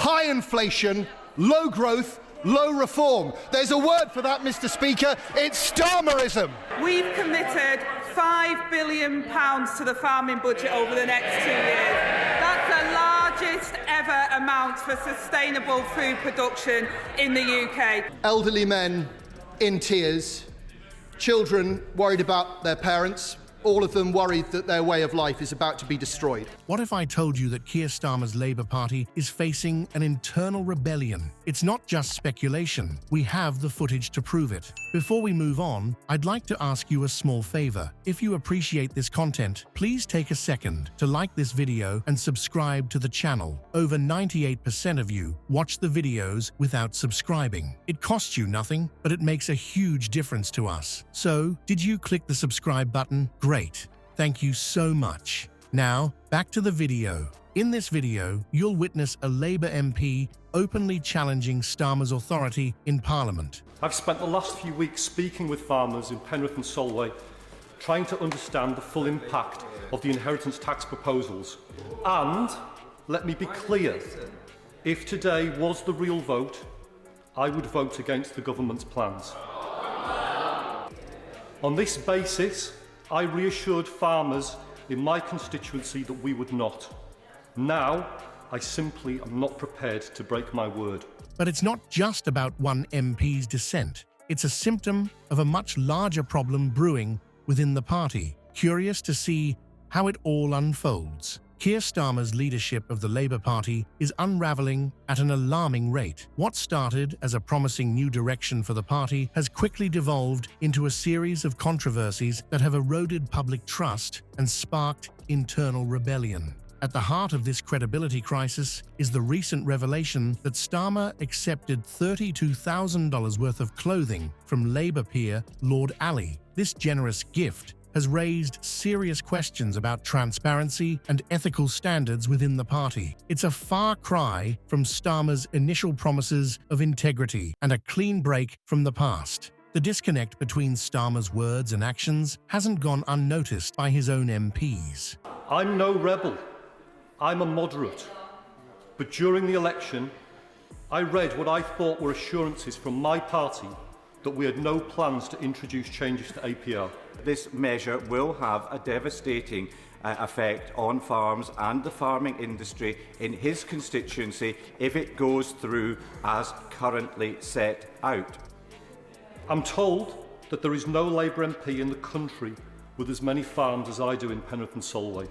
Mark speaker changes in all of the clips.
Speaker 1: high inflation, low growth, low reform. There's a word for that, Mr. Speaker. It's Starmerism.
Speaker 2: We've committed £5 billion to the farming budget over the next 2 years. That's the largest ever amount for sustainable food production in the UK.
Speaker 1: Elderly men in tears, children worried about their parents, all of them worried that their way of life is about to be destroyed.
Speaker 3: What if I told you that Keir Starmer's Labour Party is facing an internal rebellion? It's not just speculation. We have the footage to prove it. Before we move on, I'd like to ask you a small favour. If you appreciate this content, please take a second to like this video and subscribe to the channel. Over 98% of you watch the videos without subscribing. It costs you nothing, but it makes a huge difference to us. So, did you click the subscribe button? Great. Thank you so much. Now, back to the video. In this video, you'll witness a Labour MP openly challenging Starmer's authority in Parliament.
Speaker 4: I've spent the last few weeks speaking with farmers in Penrith and Solway, trying to understand the full impact of the inheritance tax proposals. And, let me be clear, if today was the real vote, I would vote against the government's plans. On this basis, I reassured farmers in my constituency that we would not. Now, I simply am not prepared to break my word.
Speaker 3: But it's not just about one MP's dissent. It's a symptom of a much larger problem brewing within the party. Curious to see how it all unfolds. Keir Starmer's leadership of the Labour Party is unravelling at an alarming rate. What started as a promising new direction for the party has quickly devolved into a series of controversies that have eroded public trust and sparked internal rebellion. At the heart of this credibility crisis is the recent revelation that Starmer accepted $32,000 worth of clothing from Labour peer Lord Ali. This generous gift has raised serious questions about transparency and ethical standards within the party. It's a far cry from Starmer's initial promises of integrity and a clean break from the past. The disconnect between Starmer's words and actions hasn't gone unnoticed by his own MPs.
Speaker 4: I'm no rebel. I'm a moderate. But during the election, I read what I thought were assurances from my party that we had no plans to introduce changes to APR.
Speaker 5: This measure will have a devastating effect on farms and the farming industry in his constituency if it goes through as currently set out.
Speaker 4: I'm told that there is no Labour MP in the country with as many farms as I do in Penrith and Solway,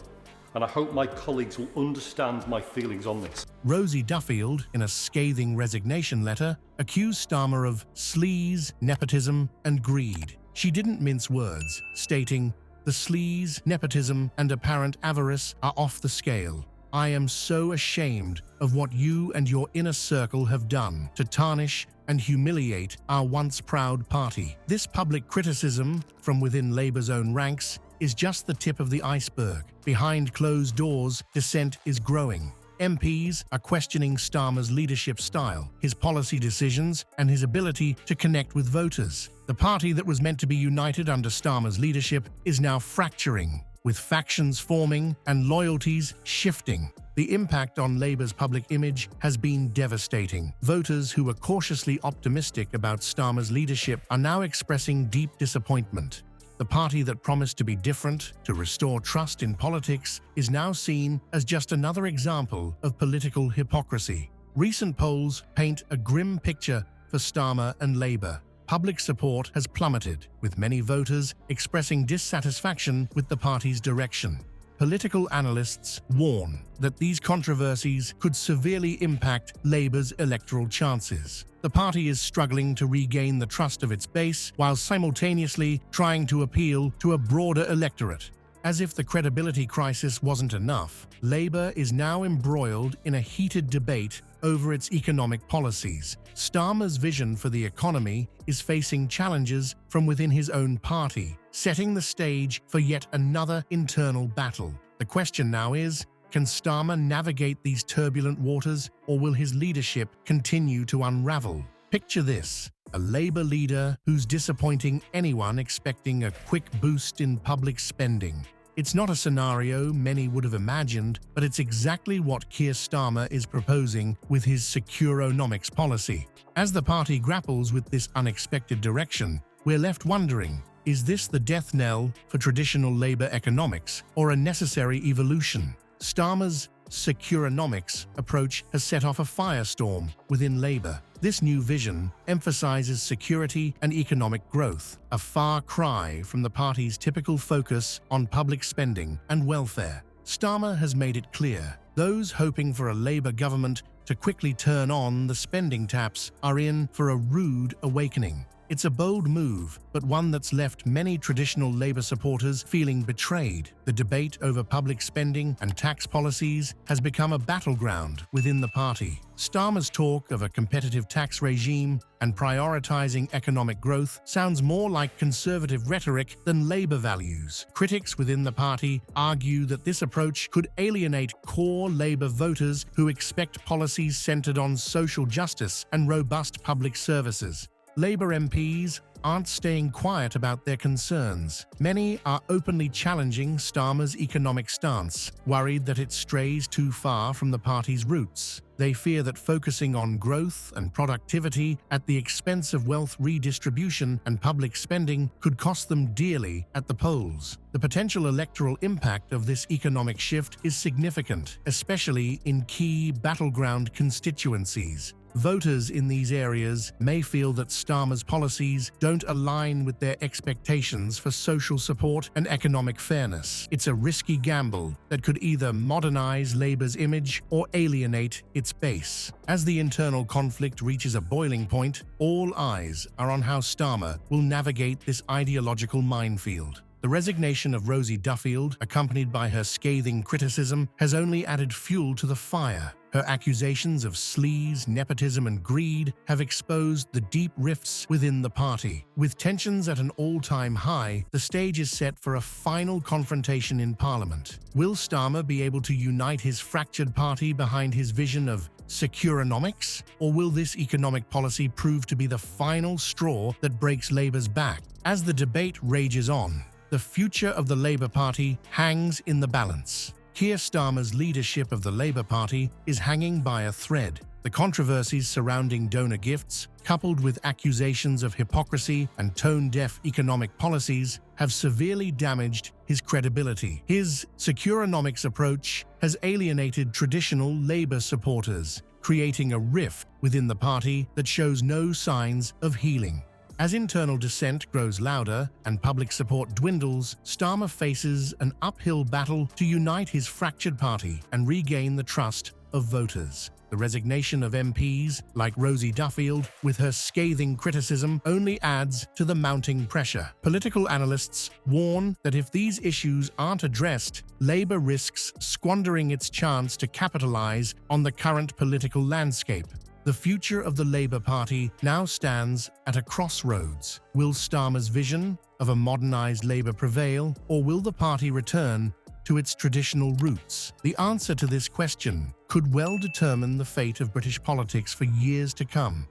Speaker 4: and I hope my colleagues will understand my feelings on this.
Speaker 3: Rosie Duffield, in a scathing resignation letter, accused Starmer of sleaze, nepotism, and greed. She didn't mince words, stating, "The sleaze, nepotism, and apparent avarice are off the scale. I am so ashamed of what you and your inner circle have done to tarnish and humiliate our once proud party." This public criticism from within Labour's own ranks is just the tip of the iceberg. Behind closed doors, dissent is growing. MPs are questioning Starmer's leadership style, his policy decisions, and his ability to connect with voters. The party that was meant to be united under Starmer's leadership is now fracturing, with factions forming and loyalties shifting. The impact on Labour's public image has been devastating. Voters who were cautiously optimistic about Starmer's leadership are now expressing deep disappointment. The party that promised to be different, to restore trust in politics, is now seen as just another example of political hypocrisy. Recent polls paint a grim picture for Starmer and Labour. Public support has plummeted, with many voters expressing dissatisfaction with the party's direction. Political analysts warn that these controversies could severely impact Labour's electoral chances. The party is struggling to regain the trust of its base while simultaneously trying to appeal to a broader electorate. As if the credibility crisis wasn't enough, Labour is now embroiled in a heated debate over its economic policies. Starmer's vision for the economy is facing challenges from within his own party, setting the stage for yet another internal battle. The question now is, can Starmer navigate these turbulent waters, or will his leadership continue to unravel? Picture this: a Labour leader who's disappointing anyone expecting a quick boost in public spending. It's not a scenario many would have imagined, but it's exactly what Keir Starmer is proposing with his Securonomics policy. As the party grapples with this unexpected direction, we're left wondering, is this the death knell for traditional Labour economics or a necessary evolution? Starmer's Securonomics approach has set off a firestorm within Labour. This new vision emphasises security and economic growth, a far cry from the party's typical focus on public spending and welfare. Starmer has made it clear those hoping for a Labour government to quickly turn on the spending taps are in for a rude awakening. It's a bold move, but one that's left many traditional Labour supporters feeling betrayed. The debate over public spending and tax policies has become a battleground within the party. Starmer's talk of a competitive tax regime and prioritising economic growth sounds more like conservative rhetoric than Labour values. Critics within the party argue that this approach could alienate core Labour voters who expect policies centred on social justice and robust public services. Labour MPs aren't staying quiet about their concerns. Many are openly challenging Starmer's economic stance, worried that it strays too far from the party's roots. They fear that focusing on growth and productivity at the expense of wealth redistribution and public spending could cost them dearly at the polls. The potential electoral impact of this economic shift is significant, especially in key battleground constituencies. Voters in these areas may feel that Starmer's policies don't align with their expectations for social support and economic fairness. It's a risky gamble that could either modernise Labour's image or alienate its base. As the internal conflict reaches a boiling point, all eyes are on how Starmer will navigate this ideological minefield. The resignation of Rosie Duffield, accompanied by her scathing criticism, has only added fuel to the fire. Her accusations of sleaze, nepotism and greed have exposed the deep rifts within the party. With tensions at an all-time high, the stage is set for a final confrontation in Parliament. Will Starmer be able to unite his fractured party behind his vision of Securonomics? Or will this economic policy prove to be the final straw that breaks Labour's back? As the debate rages on, the future of the Labour Party hangs in the balance. Keir Starmer's leadership of the Labour Party is hanging by a thread. The controversies surrounding donor gifts, coupled with accusations of hypocrisy and tone-deaf economic policies, have severely damaged his credibility. His Securonomics approach has alienated traditional Labour supporters, creating a rift within the party that shows no signs of healing. As internal dissent grows louder and public support dwindles, Starmer faces an uphill battle to unite his fractured party and regain the trust of voters. The resignation of MPs like Rosie Duffield, with her scathing criticism, only adds to the mounting pressure. Political analysts warn that if these issues aren't addressed, Labour risks squandering its chance to capitalise on the current political landscape. The future of the Labour Party now stands at a crossroads. Will Starmer's vision of a modernised Labour prevail, or will the party return to its traditional roots? The answer to this question could well determine the fate of British politics for years to come.